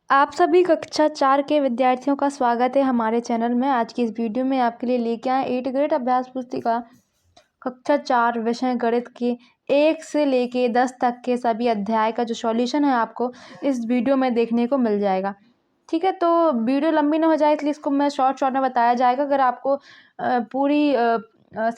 आप सभी कक्षा 4 के विद्यार्थियों का स्वागत है हमारे चैनल में। आज की इस वीडियो में आपके लिए लेके आए 8th ग्रेड अभ्यास पुस्तिका कक्षा 4 विषय गणित के 1 से लेके 10 तक के सभी अध्याय का जो सॉल्यूशन है आपको इस वीडियो में देखने को मिल जाएगा। ठीक है, तो वीडियो लंबी ना हो जाए इसलिए इसको मैं शॉर्ट में बताया जाएगा। अगर आपको पूरी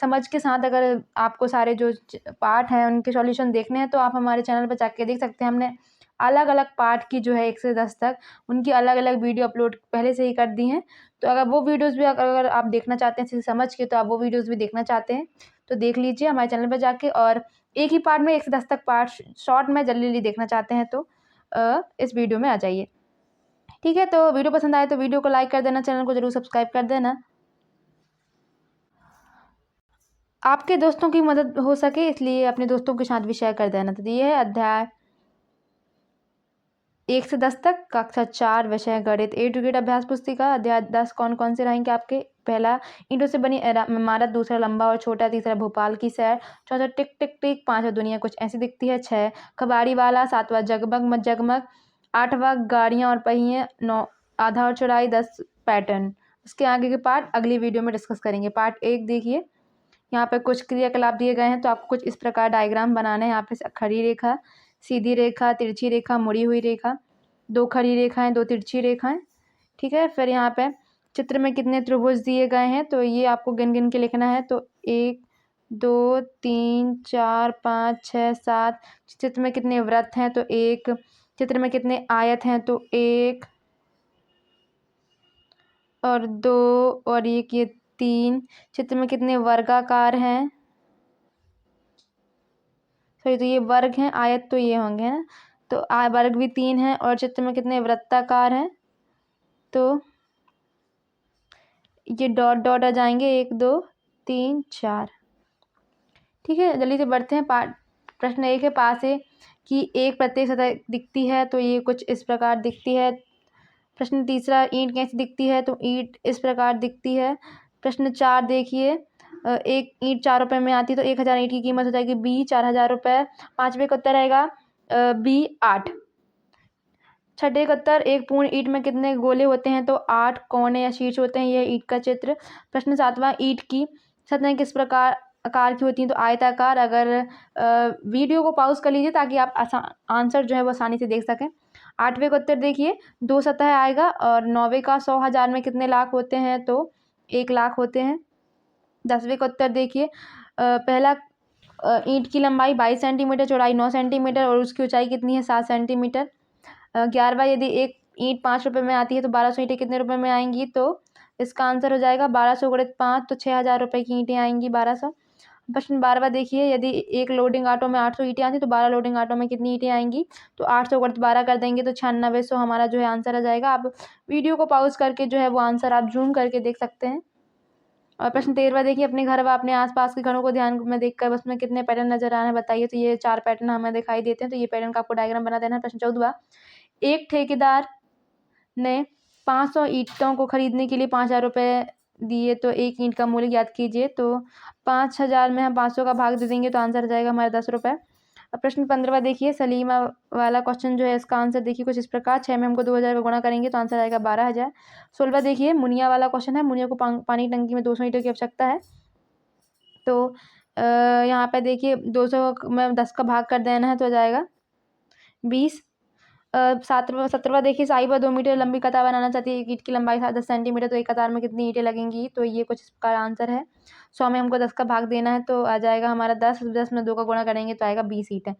समझ के साथ अगर आपको सारे जो पार्ट हैं उनके सॉल्यूशन देखने हैं तो आप हमारे चैनल पर जाके देख सकते हैं। हमने अलग अलग पार्ट की जो है 1 से 10 तक उनकी अलग अलग वीडियो अपलोड पहले से ही कर दी हैं। तो अगर वो वीडियोज़ भी अगर आप देखना चाहते हैं अच्छे से समझ के, तो आप वो वीडियोज़ भी देखना चाहते हैं तो देख लीजिए हमारे चैनल पर जाके। और एक ही पार्ट में 1 से 10 तक पार्ट शॉर्ट में जल्दी देखना चाहते हैं तो इस वीडियो में आ जाइए। ठीक है, तो वीडियो पसंद आए तो वीडियो को लाइक कर देना, चैनल को जरूर सब्सक्राइब कर देना। आपके दोस्तों की मदद हो सके इसलिए अपने दोस्तों के साथ भी शेयर कर देना। तो ये है अध्याय 1 से 10 तक कक्षा 4 विषय गणित 8th ग्रेड अभ्यास पुस्तिका। अध्याय 10 कौन कौन से रहेंगे आपके? पहला, ईंटों से बनी इमारत। दूसरा, लंबा और छोटा। तीसरा, भोपाल की सैर। चौथा, टिक टिक टिक। पांचवा, दुनिया कुछ ऐसी दिखती है। 6, कबाड़ी वाला। 7वां, जगमग मत जगमग। 8वां, गाड़ियां और पहिए। 9, आधा और चौड़ाई। 10, पैटर्न। उसके आगे के पार्ट अगली वीडियो में डिस्कस करेंगे। पार्ट 1 देखिए, यहाँ पे कुछ क्रियाकलाप दिए गए हैं तो आपको कुछ इस प्रकार डायग्राम बनाना है। यहाँ पे खड़ी रेखा, सीधी रेखा, तिरछी रेखा, मुड़ी हुई रेखा, 2 खड़ी रेखाएं, 2 तिरछी रेखाएं। ठीक है, फिर यहाँ पे चित्र में कितने त्रिभुज दिए गए हैं तो ये आपको गिन गिन के लिखना है। तो 1, 2, 3, 4, 5, 6, 7। चित्र में कितने वृत्त हैं तो 1। चित्र में कितने आयत हैं तो 1 और 2 और 1, ये 3। चित्र में कितने वर्गाकार हैं, सॉरी तो ये वर्ग हैं, आयत तो ये होंगे ना, तो वर्ग भी 3 है। और चित्र में कितने वृत्ताकार हैं तो ये डॉट डॉट आ जाएंगे, 1, 2, 3, 4। ठीक है, जल्दी से बढ़ते हैं। प्रश्न 1 है, पास है कि एक प्रत्येक सतह दिखती है तो ये कुछ इस प्रकार दिखती है। प्रश्न तीसरा, ईंट कैसी दिखती है तो ईंट इस प्रकार दिखती है। प्रश्न 4 देखिए, एक ईंट 4 रुपये में आती है तो 1000 ईंट की कीमत हो जाएगी बी 4000 रुपये। 5वें का उत्तर रहेगा बी 8। 6ठे का उत्तर, एक पूर्ण ईंट में कितने गोले होते हैं तो 8 कोने या शीर्ष होते हैं। यह ईंट का चित्र। प्रश्न 7वां, ईंट की सतहें किस प्रकार आकार की होती हैं तो आयताकार। अगर वीडियो को पॉज कर लीजिए ताकि आप आंसर जो है वो आसानी से देख सकें। 8वें का उत्तर देखिए, 2 सतह आएगा। और 9वें का 100 हजार में कितने लाख होते हैं तो 1 लाख होते हैं। 10वें का उत्तर देखिए, पहला ईंट की लंबाई 22 सेंटीमीटर, चौड़ाई 9 सेंटीमीटर और उसकी ऊंचाई कितनी है 7 सेंटीमीटर। 11वां, यदि एक ईंट 5 रुपये में आती है तो 1200 ईंटें कितने रुपए में आएंगी तो इसका आंसर हो जाएगा 1200 गुणित 5 तो 6000 रुपये की ईंटें आएंगी 1200। प्रश्न 12वां देखिए, यदि एक लोडिंग ऑटो में 800 ईंटें आती तो 12 लोडिंग ऑटो में कितनी ईंटें आएंगी तो 800 गुणित 12 कर देंगे तो 9600 हमारा जो है आंसर आ जाएगा। आप वीडियो को पॉज करके जो है वो आंसर आप जूम करके देख सकते हैं। और प्रश्न 13वां देखिए, अपने घर व अपने आसपास के घरों को ध्यान में देखकर बस में कितने पैटर्न नजर आ रहे हैं बताइए। तो ये 4 पैटर्न हमें दिखाई देते हैं तो ये पैटर्न का आपको डायग्राम बना देना है। प्रश्न 14वां, एक ठेकेदार ने 500 ईंटों को खरीदने के लिए 5000 रुपये दिए तो एक ईंट का मूल्य ज्ञात कीजिए। तो 5000 में हम 500 का भाग दे देंगे तो आंसर आ जाएगा हमारा 10 रुपये। अब प्रश्न 15वां देखिए, सलीमा वाला क्वेश्चन जो है इसका आंसर देखिए कुछ इस प्रकार। 6 में हमको 2000 का गुणा करेंगे तो आंसर आएगा 12000। 16वां देखिए, मुनिया वाला क्वेश्चन है। मुनिया को पानी की टंकी में 200 ईंटों की आवश्यकता है तो यहाँ पे देखिए 200 में 10 का भाग कर देना है तो आ जाएगा 20। 17वां देखिए, साहिबा 2 मीटर लंबी कतार बनाना चाहती है। एक ईंट की लंबाई 10 सेंटीमीटर तो एक कतार में कितनी ईंटें लगेंगी तो ये कुछ इस प्रकार आंसर है। 100 में हमको 10 का भाग देना है तो आ जाएगा हमारा 10। 10 में 2 का गुणा करेंगे तो आएगा 20 ईंटें।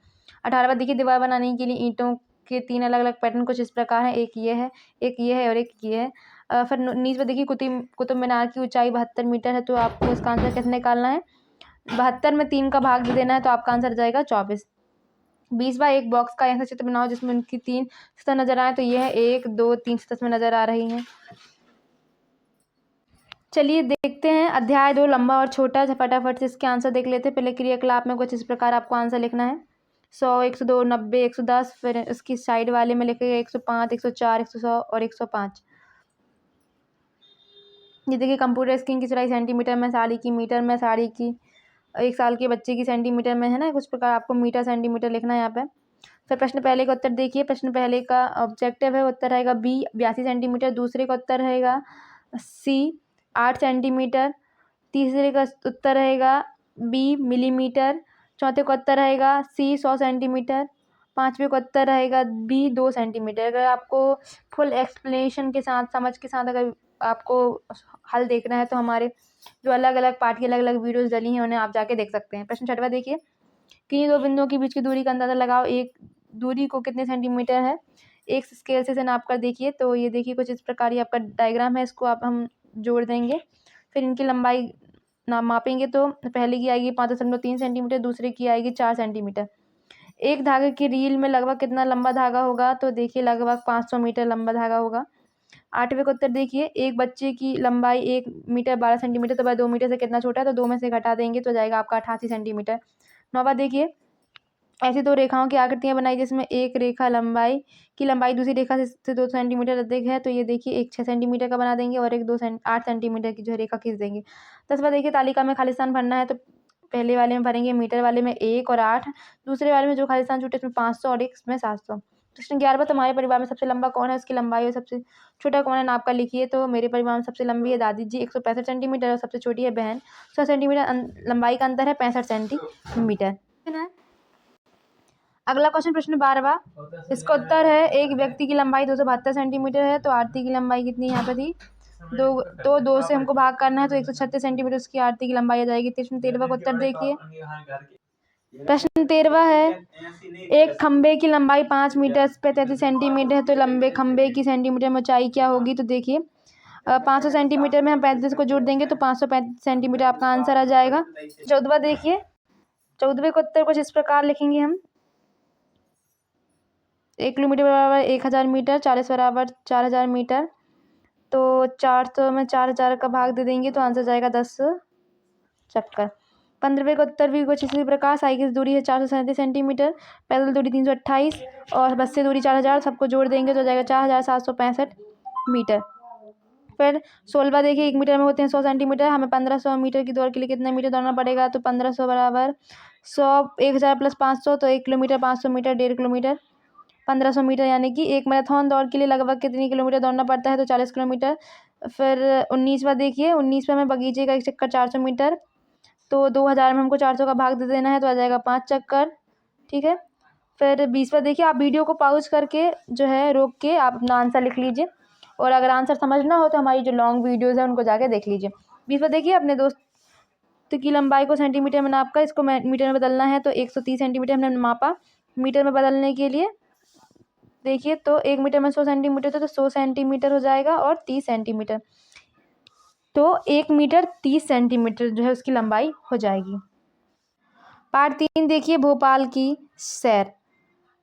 18वां देखिए, दीवार बनाने के लिए ईंटों के 3 अलग अलग पैटर्न कुछ इस प्रकार हैं। एक ये है, एक ये है और एक ये है। फिर नीचे देखिए, कुतुब मीनार की ऊंचाई 72 मीटर है तो आपको इसका आंसर कैसे निकालना है। 72 में 3 का भाग दे देना है तो आपका आंसर जाएगा 24। 20वां, एक बॉक्स का ऐसा चित्र बनाओ जिसमें उनकी 3 सतह नजर आए तो ये है 1, 2, 3 सतह में नजर आ रही हैं। चलिए देखते हैं अध्याय 2 लंबा और छोटा। फटाफट से इसके आंसर देख लेते हैं। पहले क्रियाकलाप में कुछ इस प्रकार आपको आंसर लिखना है। 100, 102, 90, 110। फिर इसकी साइड वाले में लिखेगा 105, 104, 100 और 105। ये देखिए, कंप्यूटर स्क्रीन की चौड़ाई सेंटीमीटर में, साड़ी की मीटर में, साड़ी की 1 साल के बच्चे की सेंटीमीटर में है ना। कुछ प्रकार आपको मीटर सेंटीमीटर लिखना है यहाँ पे। फिर प्रश्न पहले का उत्तर देखिए। प्रश्न पहले का ऑब्जेक्टिव है, उत्तर रहेगा बी 82 सेंटीमीटर। दूसरे का उत्तर रहेगा सी 8 सेंटीमीटर। तीसरे का उत्तर रहेगा बी मिलीमीटर। चौथे का उत्तर रहेगा सी 100 सेंटीमीटर। पाँचवें का उत्तर रहेगा बी 2 सेंटीमीटर। अगर आपको फुल एक्सप्लेनेशन के साथ, समझ के साथ अगर आपको हल देखना है तो हमारे जो अलग अलग पार्ट की अलग अलग वीडियोज़ डली हैं उन्हें आप जाके देख सकते हैं। प्रश्न 6वां देखिए, किन्हीं दो बिंदुओं के बीच की दूरी का अंदाज़ा लगाओ। एक दूरी को कितने सेंटीमीटर है, एक स्केल से इसे नाप कर देखिए। तो ये देखिए कुछ इस प्रकार ये आपका डायग्राम है, इसको आप हम जोड़ देंगे। फिर इनकी लंबाई मापेंगे तो पहले की आएगी 5.3 सेंटीमीटर, दूसरे की आएगी 4 सेंटीमीटर। एक धागे की रील में लगभग कितना लंबा धागा होगा, तो देखिए लगभग 500 मीटर लंबा धागा होगा। 8वें का उत्तर देखिए, एक बच्चे की लंबाई 1 मीटर 12 सेंटीमीटर, तो वह 2 मीटर से कितना छोटा है, तो 2 में से घटा देंगे तो जाएगा आपका 88 सेंटीमीटर। 9वां देखिए, ऐसी दो रेखाओं की आकृतियां बनाई जिसमें एक रेखा की लंबाई दूसरी रेखा से 2 सेंटीमीटर अधिक है। तो ये देखिए एक 6 सेंटीमीटर का बना देंगे और एक 8 सेंटीमीटर की जो है रेखा खींच देंगे। 10वां देखिए, तालिका में खाली स्थान भरना है तो पहले वाले में भरेंगे मीटर वाले में 1 और 8, दूसरे वाले में जो खाली स्थान छूटे इसमें 500 और एक इसमें 700। प्रश्न 11वां, तुम्हारे परिवार में सबसे लंबा कौन है, उसकी लंबाई और सबसे छोटा कौन है, नाप कर लिखिए। तो मेरे परिवार में सबसे लंबी है दादी जी 165 सेंटीमीटर और सबसे छोटी है बहन। 100 सेंटीमीटर लंबाई का अंतर है, 65 सेंटीमीटर। अगला क्वेश्चन प्रश्न 12वां, इसका उत्तर है एक व्यक्ति की लंबाई 272 सेंटीमीटर है तो आरती की लंबाई कितनी यहाँ पे थी, दो से हमको भाग करना है तो 136 सेंटीमीटर उसकी आरती की लंबाई आ जाएगी। प्रश्न 13वां का उत्तर देखिए। प्रश्न 13वां है, एक खंबे की लंबाई 5 मीटर पे 33 सेंटीमीटर है तो लंबे खंबे की सेंटीमीटर में ऊंचाई क्या होगी। तो देखिए 500 सेंटीमीटर में हम 35 को जोड़ देंगे तो 535 सेंटीमीटर आपका आंसर आ जाएगा। 14वां देखिए, 14वें का उत्तर कुछ इस प्रकार लिखेंगे हम। 1 किलोमीटर बराबर 1000 मीटर, 40 बराबर 4000 मीटर, तो 400 में 4000 का भाग दे देंगे तो आंसर जाएगा 10 चक्कर। 15वें का उत्तर भी कुछ इसी प्रकार, साइकिल की दूरी है 437 सेंटीमीटर, पैदल दूरी 328 और बस से दूरी 4000, सबको जोड़ देंगे तो जाएगा 4765 मीटर। फिर 16वां देखिए, 1 मीटर में होते हैं 100 सेंटीमीटर, हमें 1500 मीटर की दौड़ के लिए कितने मीटर दौड़ना पड़ेगा। तो 1500 बराबर 100, 1000 प्लस 500 तो 1 किलोमीटर, 500 मीटर 1.5 किलोमीटर, 1500 मीटर, यानी कि एक मैराथन दौड़ के लिए लगभग कितनी किलोमीटर दौड़ना पड़ता है, तो 40 किलोमीटर। फिर 19वां देखिए, 19वां में बगीचे का एक चक्कर 400 मीटर, तो 2000 में हमको 400 का भाग दे देना है तो आ जाएगा 5 चक्कर, ठीक है। फिर 20वां देखिए, आप वीडियो को पॉज करके जो है रोक के आप अपना आंसर लिख लीजिए और अगर आंसर समझना हो तो हमारी जो लॉन्ग वीडियोज़ है उनको जाके देख लीजिए। 20वां देखिए, अपने दोस्त की लंबाई को सेंटीमीटर में नाप कर इसको मीटर में बदलना है तो 130 सेंटीमीटर हमने मापा, मीटर में बदलने के लिए देखिए तो 1 मीटर में 100 सेंटीमीटर तो 100 सेंटीमीटर हो जाएगा और 30 सेंटीमीटर, तो 1 मीटर 30 सेंटीमीटर जो है उसकी लंबाई हो जाएगी। पार्ट 3 देखिए, भोपाल की सैर।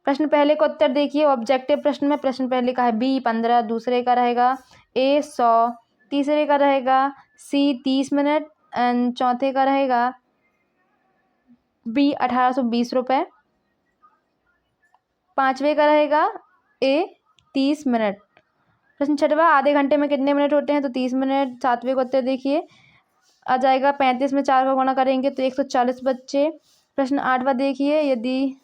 प्रश्न पहले का उत्तर देखिए, ऑब्जेक्टिव प्रश्न में प्रश्न पहले का है बी 15, दूसरे का रहेगा ए 100, तीसरे का रहेगा सी 30 मिनट एंड चौथे का रहेगा बी 1820 रुपये, पाँचवें का रहेगा ए 30 मिनट। प्रश्न 6वां, आधे घंटे में कितने मिनट होते हैं, तो 30 मिनट। 7वें का उत्तर देखिए आ जाएगा 35 में 4 का गुणा करेंगे तो 140 बच्चे। प्रश्न 8वां देखिए, यदि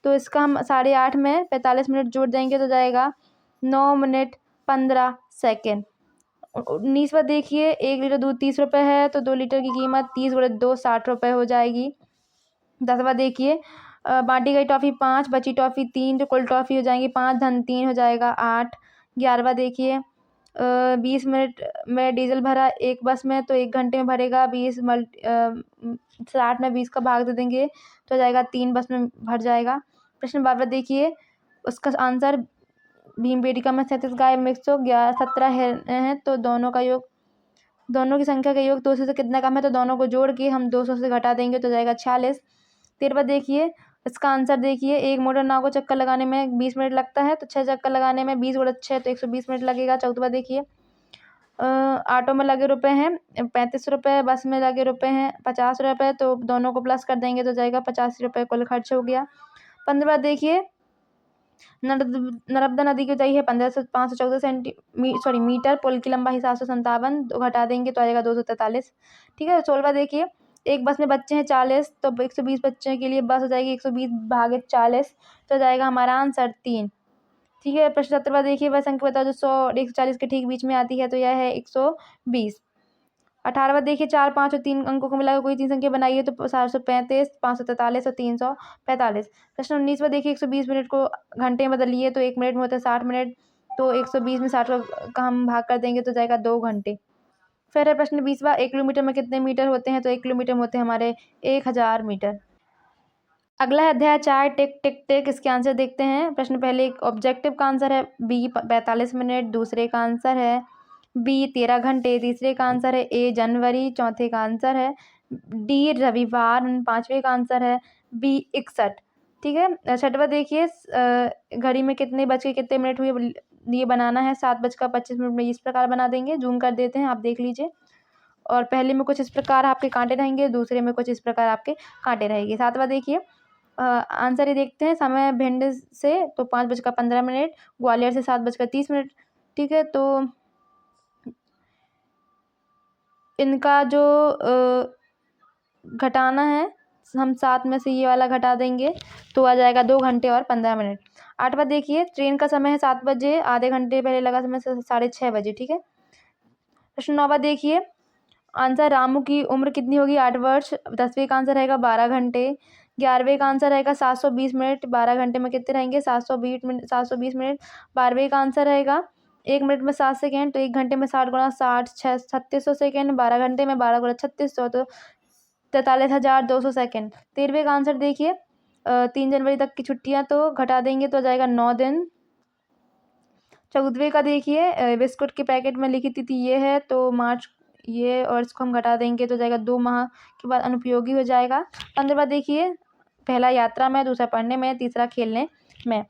तो इसका हम 8:30 में 45 मिनट जोड़ देंगे तो जाएगा 9 मिनट 15 सेकेंड। 19वां देखिए, 1 लीटर दूध 30 रुपये है तो 2 लीटर की कीमत 30 गुणे 2 60 रुपये हो जाएगी। 10वां देखिए, बाटी गई टॉफ़ी 5, बची टॉफ़ी 3, तो कुल टॉफ़ी हो जाएंगी 5 धन 3 हो जाएगा 8। 11वां देखिए, 20 मिनट में डीजल भरा एक बस में तो 1 घंटे में भरेगा 20 60 में 20 का भाग दे देंगे तो जाएगा 3 बस में भर जाएगा। प्रश्न 12वां देखिए, उसका आंसर भीमबेटका में 37 गाय में 117 है तो दोनों की संख्या का योग 200 से कितना कम है, तो दोनों को जोड़ के हम 200 से घटा देंगे तो जाएगा 46। 13वां देखिए, इसका आंसर देखिए, एक मोटर नाव को चक्कर लगाने में 20 मिनट लगता है तो 6 चक्कर लगाने में 20 गुणा 6 तो 120 मिनट लगेगा। 14वां देखिए, ऑटो में लगे रुपए हैं 35 रुपये, बस में लगे रुपए हैं 50 रुपये, तो दोनों को प्लस कर देंगे तो जाएगा 85 रुपये कुल खर्च हो गया। 15वां देखिए, नर्मदा नदी की ऊंचाई है 514 मीटर, पुल की लंबाई 757, तो घटा देंगे तो आएगा 243, ठीक है। 16वां देखिए, एक बस में बच्चे हैं 40, तो 120 बच्चों के लिए बस हो जाएगी 120 भागे 40, तो जाएगा हमारा आंसर 3। ठीक है। प्रश्न 17वां देखिए, वह संख्या बताओ जो 100 और 140 के ठीक बीच में आती है, तो यह है 120। 18वां देखिए, 4, 5 और 3 अंकों को मिलाकर कोई तीन संख्या बनाइए, तो 435, 543 और 345। प्रश्न 19वां देखिए, 120 मिनट को घंटे में बदलिए, तो 1 मिनट में होता है 60 मिनट, तो 120 में 60 का हम भाग कर देंगे तो जाएगा 2 घंटे। फिर है प्रश्न 20वां, 1 किलोमीटर में कितने मीटर होते हैं, तो 1 किलोमीटर में होते हैं हमारे 1000 मीटर। अगला है अध्याय 4 टिक टिक टिक। इसके आंसर देखते हैं। प्रश्न पहले एक ऑब्जेक्टिव का आंसर है बी 45 मिनट, दूसरे का आंसर है बी 13 घंटे, तीसरे का आंसर है ए जनवरी, चौथे का आंसर है डी रविवार, पांचवे का आंसर है बी 61। ठीक है। छठवां देखिए, घड़ी में कितने बज के कितने मिनट हुए, ये बनाना है 7:25 में इस प्रकार बना देंगे। जूम कर देते हैं, आप देख लीजिए। और पहले में कुछ इस प्रकार आपके कांटे रहेंगे, दूसरे में कुछ इस प्रकार आपके कांटे रहेंगे। सातवां देखिए, आंसर ये देखते हैं। समय भिंड से तो 5:15, ग्वालियर से 7:30। ठीक है। तो इनका जो घटाना है, हम 7 में से ये वाला घटा देंगे तो आ जाएगा 2 घंटे और 15 मिनट। 8वां देखिए, ट्रेन का समय है 7 बजे, आधे घंटे पहले लगा समय 6:30 बजे। ठीक है। प्रश्न 9वां देखिए, आंसर रामू की उम्र कितनी होगी, 8 वर्ष। 10वें का आंसर रहेगा 12 घंटे। 11वें का आंसर रहेगा 720 मिनट। 12 घंटे में कितने रहेंगे, 720 मिनट। 12वें का आंसर रहेगा 1 मिनट में 7 सेकेंड, तो 1 घंटे में 60 गुणा 60, 3600 सेकेंड। 12 घंटे में 12 गुणा 3600, तो 43,200 सेकेंड। 13वें का आंसर देखिए, 3 जनवरी तक की छुट्टियां, तो घटा देंगे तो जाएगा 9 दिन। 14वें का देखिए, बिस्कुट के पैकेट में लिखी तिथि ये है, तो मार्च ये, और इसको हम घटा देंगे तो जाएगा 2 माह के बाद अनुपयोगी हो जाएगा। 15वां देखिए, पहला यात्रा में, दूसरा पढ़ने में, तीसरा खेलने में।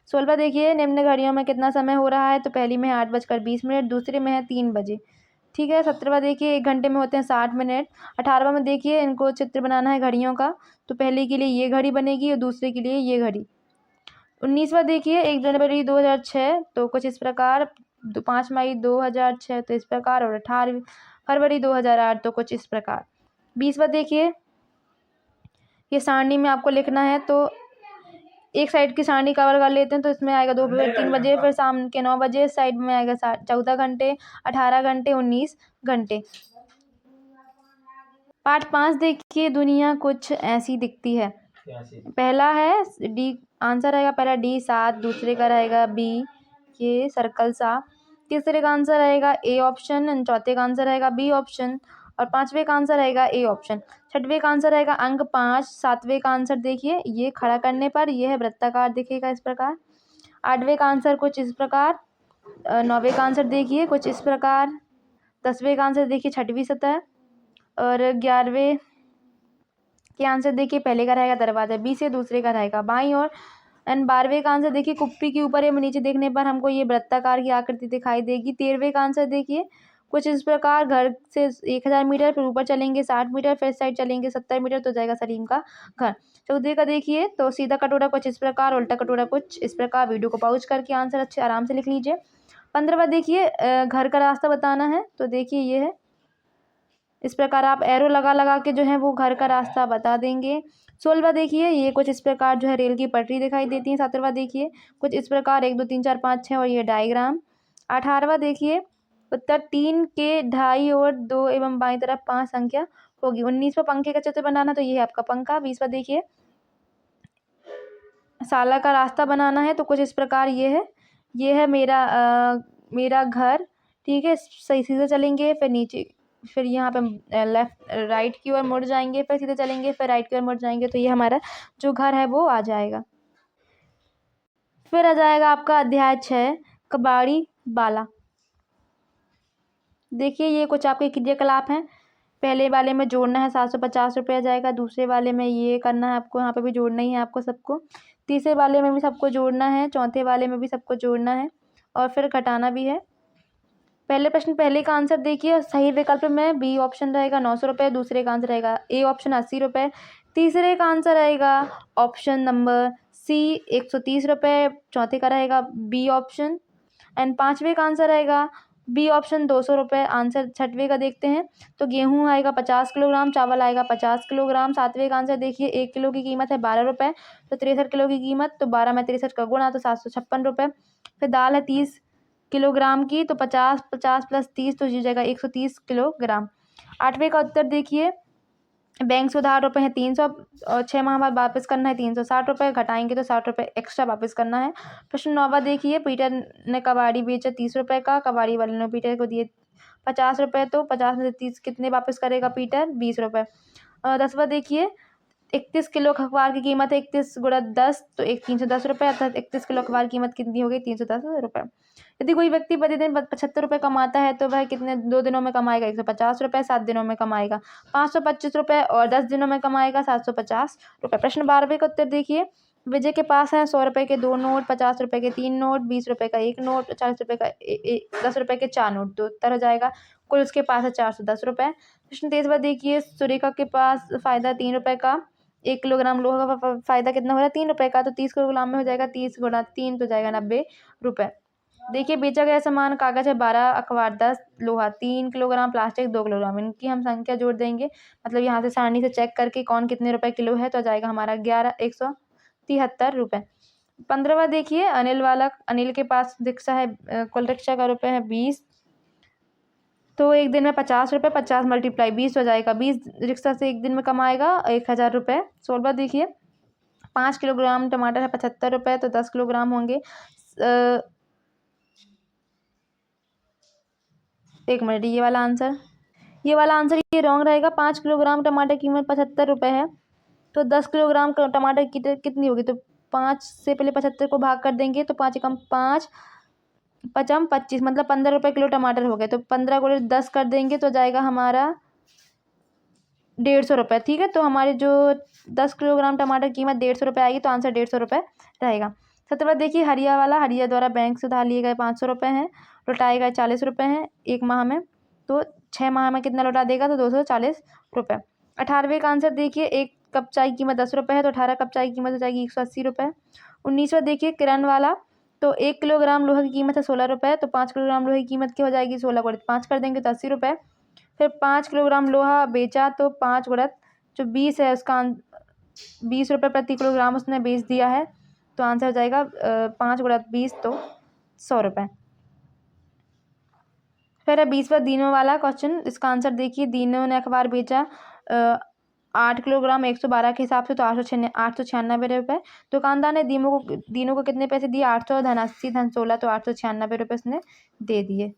16वां देखिए, निम्न घड़ियों में कितना समय हो रहा है, तो पहली में है 8:20, दूसरे में है 3 बजे। ठीक है। 17वां देखिए, 1 घंटे में होते हैं 60 मिनट। 18वां में देखिए, इनको चित्र बनाना है घड़ियों का, तो पहले के लिए ये घड़ी बनेगी और दूसरे के लिए ये घड़ी। 19वां देखिए, 1 जनवरी 2006, तो कुछ इस प्रकार। 5 मई 2006, तो इस प्रकार। और 18 फरवरी 2008, तो कुछ इस प्रकार। 20वां देखिए, ये सारणी में आपको लिखना है, तो एक साइड की सारणी कवर कर लेते हैं, तो इसमें आएगा 2 बजे, 3 बजे, फिर शाम के 9 बजे। साइड में आएगा 14 घंटे, 18 घंटे, 19 घंटे। पार्ट 5 देखिए, दुनिया कुछ ऐसी दिखती है। पहला है डी, आंसर रहेगा पहला डी 7, दूसरे का रहेगा बी ये सर्कल सा, तीसरे का आंसर रहेगा ए ऑप्शन, चौथे का आंसर रहेगा बी ऑप्शन, और पांचवे का आंसर रहेगा ए ऑप्शन। छठवें का आंसर रहेगा अंक 5। सातवें का आंसर देखिए, ये खड़ा करने पर यह है वृत्ताकार दिखेगा इस प्रकार। 8वें का आंसर कुछ इस प्रकार। 9वें का आंसर देखिए कुछ इस प्रकार। 10वें का आंसर देखिए छठवीं सतह। और 11वें के आंसर देखिए, पहले का रहेगा दरवाजा, बी से दूसरे का रहेगा बाईं ओर। एंड 12वें का आंसर देखिए, कुप्पी के ऊपर एवं नीचे देखने पर हमको ये वृत्ताकार की आकृति दिखाई देगी। 13वें का आंसर देखिए कुछ इस प्रकार, घर से 1000 मीटर, फिर ऊपर चलेंगे 60 मीटर, फिर साइड चलेंगे 70 मीटर, तो जाएगा सलीम का घर। 14वें का देखिए, तो सीधा कटोरा कुछ इस प्रकार, उल्टा कटोरा कुछ इस प्रकार। वीडियो को पॉज करके आंसर अच्छे आराम से लिख लीजिए। 15वां देखिए, घर का रास्ता बताना है, तो देखिए ये है इस प्रकार, आप एरो लगा लगा के जो है वो घर का रास्ता बता देंगे। 16वां देखिए, ये कुछ इस प्रकार जो है रेल की पटरी दिखाई देती है। 17वां देखिए कुछ इस प्रकार, 1 2 3 4 5 6 और ये डायग्राम। 18वां देखिए, उत्तर 3 के ढाई और 2 एवं बाईं तरफ 5 संख्या होगी। 19वां पंखे का चित्र बनाना, तो ये है आपका पंखा। 20वां देखिए, साला का रास्ता बनाना है, तो कुछ इस प्रकार ये है मेरा घर। ठीक है। सही सीधे चलेंगे, फिर नीचे, फिर यहाँ पे लेफ्ट राइट की ओर मुड़ जाएंगे, फिर सीधे चलेंगे, फिर राइट की ओर मुड़ जाएंगे, तो ये हमारा जो घर है वो आ जाएगा। फिर आ जाएगा आपका अध्याय 6 कबाड़ी बाला। देखिए, ये कुछ आपके क्रियाकलाप हैं। पहले वाले में जोड़ना है 750 रुपया जाएगा। दूसरे वाले में ये करना है आपको, यहाँ पे भी जोड़ना ही है आपको सबको। तीसरे वाले में भी सबको जोड़ना है, चौथे वाले में भी सबको जोड़ना है, और फिर घटाना भी है। पहले प्रश्न, पहले का आंसर देखिए, सही विकल्प में बी ऑप्शन रहेगा 900 रुपये, दूसरे का आंसर रहेगा ए ऑप्शन 80 रुपये, तीसरे का आंसर रहेगा ऑप्शन नंबर सी 130 रुपये, चौथे का रहेगा बी ऑप्शन, एंड पांचवे का आंसर रहेगा बी ऑप्शन 200 रुपये। आंसर छठवें का देखते हैं तो गेहूँ आएगा 50 किलोग्राम, चावल आएगा 50 किलोग्राम। सातवें का आंसर देखिए 1 किलो की कीमत है 12 रुपये, तो 63 किलो की कीमत, तो 12 में 63 का गुणा तो 756 रुपये। फिर दाल है 30 किलोग्राम की, तो 50 50 प्लस 30 तो हो जाएगा 130 किलोग्राम। आठवें का उत्तर देखिए बैंक से उधार रुपये हैं 300 और 6 माह बाद वापस करना है 360 रुपये, घटाएंगे तो 60 रुपये एक्स्ट्रा वापस करना है। प्रश्न 9वां देखिए पीटर ने कबाड़ी बेचा 30 रुपये का, कबाड़ी वाले ने पीटर को दिए 50 रुपये, तो 50 में से 30 कितने वापस करेगा पीटर? 20 रुपये। 10वां देखिए 31 किलो अखबार की कीमत है 31 गुणा 10 तो 310 रुपये, अर्थात 31 किलो अखबार की कीमत कितनी हो गई? 310 रुपये। यदि कोई व्यक्ति प्रतिदिन 75 रुपये कमाता है तो वह कितने 2 दिनों में कमाएगा? 150 रुपये, 7 दिनों में कमाएगा 525 रुपये और 10 दिनों में कमाएगा 750 रुपये। प्रश्न 12वें का उत्तर देखिए विजय के पास है 100 रुपये के 2 नोट, 50 रुपये के 3 नोट, 20 रुपये का 1 नोट, 40 रुपये का 10 रुपये के 4 नोट, तो उत्तर हो जाएगा कुल उसके पास है 410 रुपये। प्रश्न 23वां देखिए सुरेखा के पास फायदा 3 रुपये का, 1 किलोग्राम लोहा का फायदा कितना हो रहा है? 3 रुपये का, तो 30 किलोग्राम में हो जाएगा 30 गुणा 3 तो जाएगा 90 रुपये। देखिए बेचा गया सामान कागज है 12, अखबार 10, लोहा 3 किलोग्राम, प्लास्टिक 2 किलोग्राम। इनकी हम संख्या जोड़ देंगे, मतलब यहाँ से सारणी से चेक करके कौन कितने रुपए किलो है, तो जाएगा हमारा 173 रुपये। 15वां देखिए अनिल के पास रिक्शा है, कुल रिक्शा का रुपये है 20, तो एक दिन में 50 रुपये, 50 मल्टीप्लाई 20 हो जाएगा, 20 रिक्शा से एक दिन में कमाएगा 1000 रुपये। 16वां देखिए 5 किलोग्राम टमाटर है 75 रुपये, तो 10 किलोग्राम होंगे एक मिनट, ये वाला आंसर ये रॉन्ग रहेगा। 5 किलोग्राम टमाटर की कीमत 75 रुपये है, तो 10 किलोग्राम टमाटर की कितनी होगी? तो 5 से पहले 75 को भाग कर देंगे, तो 5 एकम 5 पचम 25, मतलब 15 रुपये किलो टमाटर हो गए, तो 15 को 10 कर देंगे तो जाएगा हमारा 150 रुपये। ठीक है, तो हमारे जो 10 किलोग्राम टमाटर की कीमत 150 रुपये आएगी, तो आंसर 150 रुपये रहेगा। 17वां देखिए हरिया द्वारा बैंक से उधार लिए गए 500 रुपये हैं, लौटाए गए 40 रुपये हैं 1 माह में, तो 6 माह में कितना लौटा देगा? तो 240 रुपये। 18वें का आंसर देखिए 1 कप चाय की कीमत 10 रुपये है, तो 18 कप चाय की कीमत हो जाएगी 180 रुपये। 19वां देखिए किरण वाला, तो 1 किलोग्राम लोहे की कीमत है 16 रुपये, तो 5 किलोग्राम लोहे की कीमत क्या हो जाएगी? 16 गुणित 5 कर देंगे तो 80 रुपये। फिर 5 किलोग्राम लोहा बेचा, तो 5 गुणित जो 20 है उसका 20 रुपये प्रति किलोग्राम उसने बेच दिया है, तो आंसर हो जाएगा 5 गुणित 20 तो 100 रुपये। फिर है 20वां दीनों वाला क्वेश्चन, इसका आंसर देखिए दीनों ने अखबार बेचा 8 किलोग्राम 112 के हिसाब से, तो 896 रुपये। दुकानदार ने दीनों को कितने पैसे दिए? 800, धन 80 धन 16, तो 896 रुपये उसने दे दिए।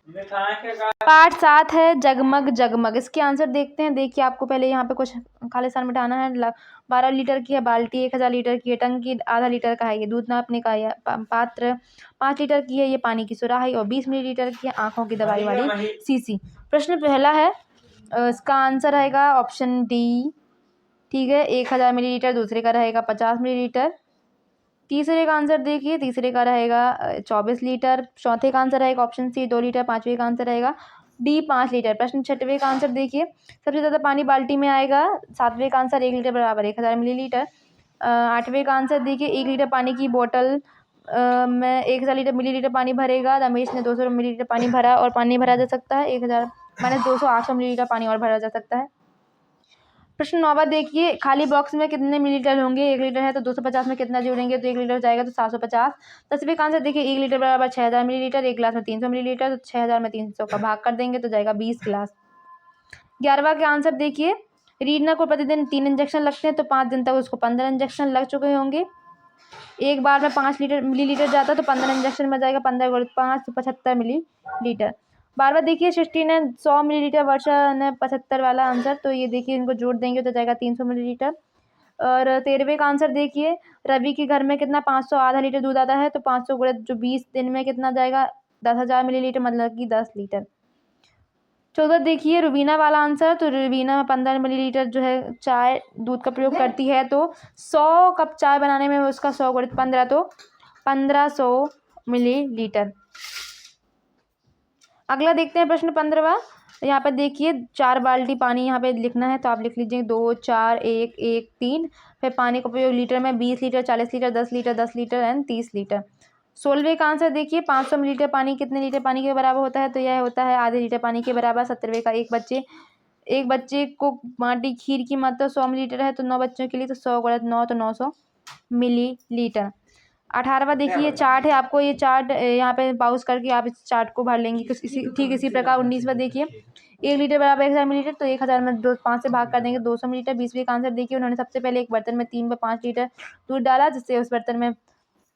पार्ट 7 है जगमग जगमग। इसके आंसर देखते हैं। देखिए आपको पहले यहाँ पे कुछ खालिस्तान मिटाना है। 12 लीटर की है बाल्टी, 1000 लीटर की है टंकी, आधा लीटर का है ये दूध नापने का है पात्र, 5 लीटर की है ये पानी की सुराही और 20 मिलीलीटर की है आंखों की दवाई वाली शीशी। प्रश्न पहला है, इसका आंसर रहेगा ऑप्शन डी। ठीक है, 1000 मिलीलीटर। दूसरे का रहेगा 50 मिलीलीटर। तीसरे का आंसर देखिए, तीसरे का रहेगा 24 लीटर। चौथे का आंसर रहेगा ऑप्शन सी 2 लीटर। पाँचवें का आंसर रहेगा डी 5 लीटर। प्रश्न छठवें का आंसर देखिए, सबसे ज़्यादा पानी बाल्टी में आएगा। सातवें का आंसर 1 लीटर बराबर 1000 मिलीलीटर। आठवें का आंसर देखिए 1 लीटर पानी की बोतल में 1000 लीटर मिलीलीटर पानी भरेगा। रमेश ने 200 मिलीलीटर पानी भरा और पानी भरा जा सकता है 1000 माइनस 200 800 मिलीलीटर पानी और भरा जा सकता है। प्रश्न 9वां देखिए, खाली बॉक्स में कितने मिलीलीटर होंगे? 1 लीटर है तो 250 में कितना जोड़ेंगे? तो 1 लीटर जाएगा तो 750। 10वें का आंसर देखिए 1 लीटर बराबर 6000 मिलीलीटर। 1 गिलास में 300 मिलीलीटर, तो 6000 में 300 का भाग कर देंगे तो जाएगा 20 गिलास। 11वां का आंसर देखिए, रीना को प्रतिदिन 3 इंजेक्शन लगते हैं, तो 5 दिन तक उसको 15 इंजेक्शन लग चुके होंगे। एक बार में 5 मिलीलीटर जाता तो 15 इंजेक्शन में जाएगा 15 गुणित 5 तो 75 मिलीलीटर। 12वां देखिए, सृष्टि ने 100 मिलीलीटर, वर्षा ने 75 वाला आंसर, तो ये देखिए इनको जोड़ देंगे तो जाएगा 300 मिलीलीटर। और 13वें का आंसर देखिए, रवि के घर में कितना 500 आधा लीटर दूध आता है, तो 500 गुणित जो 20 दिन में कितना जाएगा 10,000 मिलीलीटर, मतलब कि 10 लीटर। 14 देखिए रुबीना वाला आंसर, तो रुबीना 15 मिलीलीटर जो है चाय दूध का प्रयोग करती है, तो 100 कप चाय बनाने में उसका 100 गुणित 15 तो 1500 मिलीलीटर। अगला देखते हैं प्रश्न 15वां। यहाँ पर देखिए 4 बाल्टी पानी यहाँ पे लिखना है, तो आप लिख लीजिए 2 4 1 1 3। फिर पानी का उपयोग लीटर में 20 litre 40 litre 10 litre 10 litre and 30 litre. 16वें का आंसर देखिए 500 मिलीलीटर पानी कितने लीटर पानी के बराबर होता है, तो यह होता है आधे लीटर पानी के बराबर। 17वें का एक बच्चे को बाटी खीर की मात्रा 100 मिलीलीटर है, तो 9 बच्चों के लिए तो 100 गुणा 9 तो 900 मिलीलीटर। 18वां देखिए चार्ट है, आपको ये चार्ट यहाँ पे पाउज करके आप इस चार्ट को भर लेंगे ठीक इसी प्रकार। 19वां देखिए 1 लीटर बराबर 1000 मिलीलीटर, तो 1000 में 5 से भाग कर देंगे 200 मिलीलीटर। 20वें का आंसर देखिए उन्होंने सबसे पहले एक बर्तन में 3 व 5 लीटर दूध डाला, जिससे उस बर्तन में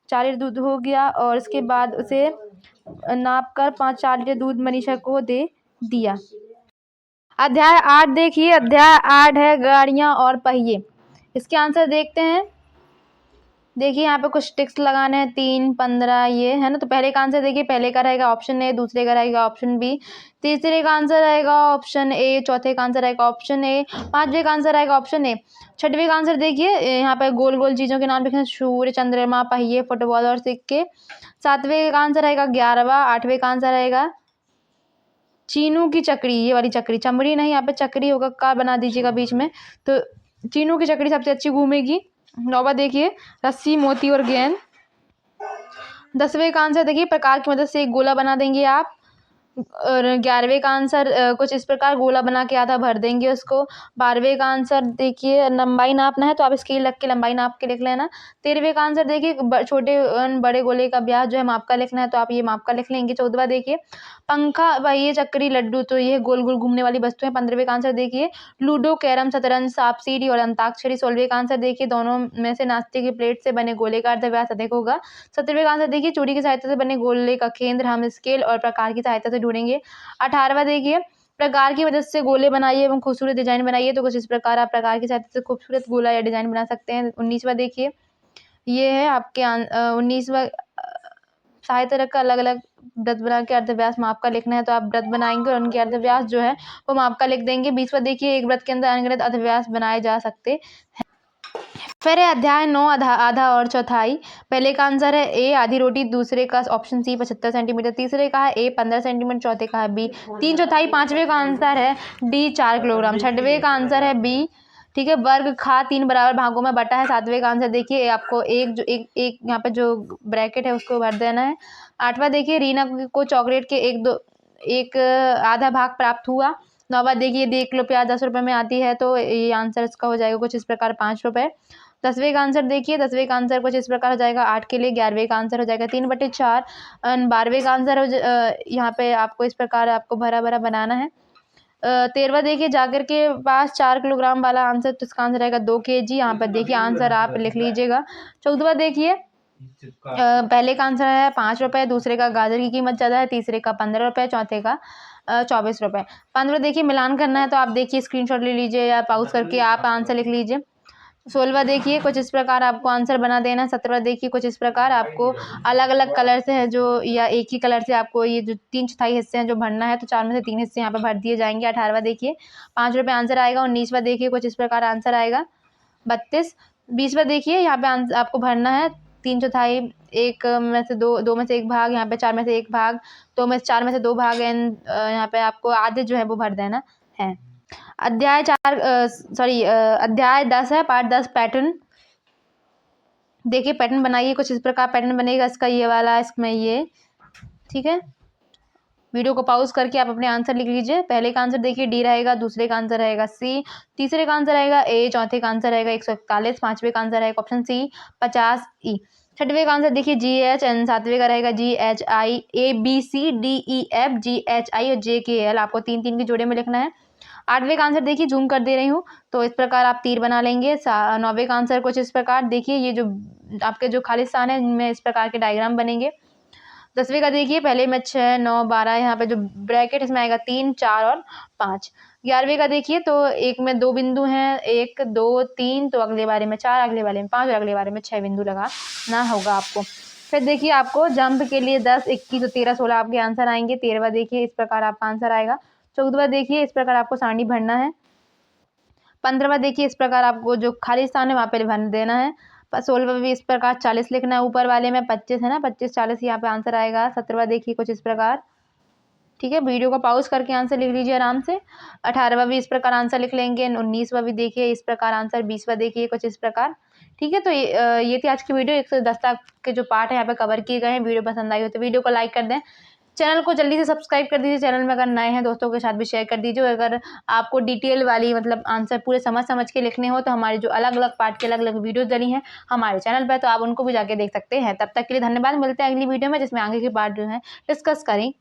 4 लीटर दूध हो गया, और उसके बाद उसे नाप कर 4 लीटर दूध मनीषा को दे दिया। अध्याय 8 देखिए, अध्याय 8 है गाड़ियां और पहिए। इसके आंसर देखते हैं। देखिए यहाँ पे कुछ टिक्स लगाने हैं, 3, 15 ये है ना। तो पहले का आंसर देखिए, पहले का रहेगा ऑप्शन ए, दूसरे का रहेगा ऑप्शन बी, तीसरे का आंसर रहेगा ऑप्शन ए, चौथे का आंसर रहेगा ऑप्शन ए, पांचवे का आंसर रहेगा ऑप्शन ए। छठवें का आंसर देखिए, यहाँ पे गोल गोल चीजों के नाम लिखे हैं, सूर्य, चंद्रमा, पहिए, फुटबॉल और सिक्के। सातवें का आंसर रहेगा 11वां। आठवें का आंसर रहेगा चीनू की चक्री, ये वाली चक्री, चमड़ी नहीं, यहाँ पे चक्री होगा, का बना दीजिएगा बीच में, तो चीनू की चक्री सबसे अच्छी घूमेगी। 9वां देखिए रस्सी, मोती और गेंद। 10वें का आंसर देखिए प्रकार की मदद से एक गोला बना देंगे आप। और 11वें का आंसर कुछ इस प्रकार गोला बना के आधा भर देंगे उसको। 12वें का आंसर देखिए लंबाई नापना है, तो आप स्केल रख के लंबाई नाप के लिख लेना। 13वें का आंसर देखिए छोटे बड़े गोले का व्यास जो है माप का लिखना है, तो आप ये माप का लिख लेंगे। 14वां देखिए पंखा, पहिए, चक्री, लड्डू, तो ये गोल गोल घूमने वाली वस्तु है। 15वें का आंसर देखिए लूडो, कैरम, शतरंज, सांप सीढ़ी और अंताक्षरी। 16वें का आंसर देखिए दोनों में से नाश्ते की प्लेट से बने गोले का अर्धव्यास अधिक होगा। 17वें का आंसर देखिए चूड़ी की सहायता से बने गोले का केंद्र हम स्केल और प्रकार की सहायता से ढूंढेंगे। 18वां देखिए प्रकार की मदद से गोले बनाइए एवं खूबसूरत डिजाइन बनाइए, तो कुछ इस प्रकार आप प्रकार की सहायता से खूबसूरत गोला या डिजाइन बना सकते हैं। 19वां देखिए ये है आपके 19वां सहायता रखकर अलग अलग वृत्त बना के अर्धव्यास माप का लिखना है, तो आप वृत्त बनाएंगे और उनके अर्धव्यास जो है वो माप का लिख देंगे। 20वां देखिए एक वृत्त के अंदर अनगिनत अर्धव्यास बनाए जा सकते हैं। फिर है अध्याय 9 आधा और चौथाई। पहले का आंसर है ए आधी रोटी, दूसरे का ऑप्शन सी 75 सेंटीमीटर, तीसरे का है ए 15 सेंटीमीटर, चौथे का है बी 3/4, पांचवे का आंसर है डी 4 किलोग्राम, छठवें का आंसर है बी, ठीक है, वर्ग खा 3 बराबर भागों में बटा है। सातवें का आंसर देखिए आपको एक यहाँ पे जो ब्रैकेट है उसको भर देना है। 8वां देखिए रीना को चॉकलेट के एक आधा भाग प्राप्त हुआ। 9वां देखिए देख लो प्याज 10 रुपए में आती है, तो ये आंसर इसका हो जाएगा कुछ इस प्रकार 5 रुपए। 10वें का आंसर देखिए, 10वें का आंसर कुछ इस प्रकार हो जाएगा 8 के लिए। 11वें का आंसर हो जाएगा 3/4। 12वें का आंसर यहाँ पे आपको इस प्रकार आपको भरा भरा बनाना है। 13वां देखिए जाकिर के पास 4 किलोग्राम वाला आंसर, तो इसका आंसर रहेगा 2 kg। यहाँ पर देखिए आंसर आप लिख लीजिएगा। 14वां देखिए पहले का आंसर है 5 रुपए, दूसरे का गाजर की कीमत ज़्यादा है, तीसरे का 15 रुपए, चौथे का 24 रुपए। 15वां देखिए मिलान करना है, तो आप देखिए स्क्रीनशॉट ले लीजिए या पॉज करके आप आंसर लिख लीजिए। 16वां देखिए कुछ इस प्रकार आपको आंसर बना देना है। 17वां देखिए कुछ इस प्रकार आपको अलग अलग कलर से है जो, या एक ही कलर से आपको ये जो 3/4 हिस्से हैं जो भरना है, तो 4 में से 3 हिस्से यहाँ पे भर दिए जाएंगे। 18वां देखिए 5 रुपए आंसर आएगा। 19वां देखिए कुछ इस प्रकार आंसर आएगा 32। 20वां देखिए यहाँ पे आपको भरना है 3/4, एक में से दो में से एक भाग, यहाँ पे 4 में से एक भाग, 4 में से 2 भाग, एंड यहाँ पे आपको आधे जो है वो भर देना है। अध्याय 10 है, पार्ट 10 पैटर्न। देखिए पैटर्न बनाइए, कुछ इस प्रकार पैटर्न बनेगा, इसका ये वाला, इसमें ये, ठीक है। वीडियो को पॉज करके आप अपने आंसर लिख लीजिए। पहले का आंसर देखिए डी रहेगा, दूसरे का आंसर रहेगा सी, तीसरे का आंसर रहेगा ए, चौथे का आंसर रहेगा 141, पांचवे का आंसर रहेगा ऑप्शन सी 50 ई, छठवें का आंसर देखिए जी एच, एंड सातवें का रहेगा G H I, A B C D E F, G H I और जे के एल। आपको 3-3 के जोड़े में लिखना है। 8वें का आंसर देखिए जूम कर दे रही हूँ, तो इस प्रकार आप तीर बना लेंगे। 9वें का आंसर कुछ इस प्रकार देखिए, ये जो आपके जो खाली स्थान है इनमें इस प्रकार के डायग्राम बनेंगे। 10वें का देखिए पहले में 6, 9, 12, यहाँ पे जो ब्रैकेट इसमें आएगा 3, 4 और 5। 11वें का देखिए तो एक में 2 बिंदु हैं, 1, 2, 3, तो अगले बारे में 4, अगले वाले में 5 और अगले बारे में 6 बिंदु लगाना होगा आपको। फिर देखिए आपको जंप के लिए 10, 21 और 13, 16 आपके आंसर आएंगे। 13वां देखिए इस प्रकार आपका आंसर आएगा। 14वां देखिए इस प्रकार आपको सारणी भरना है। 15वां देखिए इस प्रकार आपको जो खाली स्थान है वहाँ पे भर देना है। 16वां भी इस प्रकार 40 लिखना है, ऊपर वाले में 25 है ना, 25, 40 यहाँ पे आंसर आएगा। 17वां देखिए कुछ इस प्रकार, ठीक है। वीडियो को पॉज करके आंसर लिख लीजिए आराम से। 18वां भी इस प्रकार आंसर लिख लेंगे। 19वां भी देखिए इस प्रकार आंसर। 20वां देखिए कुछ इस प्रकार, ठीक है, तो ये थी आज की वीडियो। 110 तक के जो पार्ट है यहाँ पे कवर किए गए हैं। वीडियो पसंद आई हो तो वीडियो को लाइक कर दें, चैनल को जल्दी से सब्सक्राइब कर दीजिए। चैनल में अगर नए हैं दोस्तों के साथ भी शेयर कर दीजिए। अगर आपको डिटेल वाली मतलब आंसर पूरे समझ के लिखने हो तो हमारे जो अलग अलग पार्ट के अलग अलग वीडियोस डली हैं हमारे चैनल पर, तो आप उनको भी जाके देख सकते हैं। तब तक के लिए धन्यवाद। मिलते हैं अगली वीडियो में जिसमें आगे के पार्ट जो है डिस्कस करें।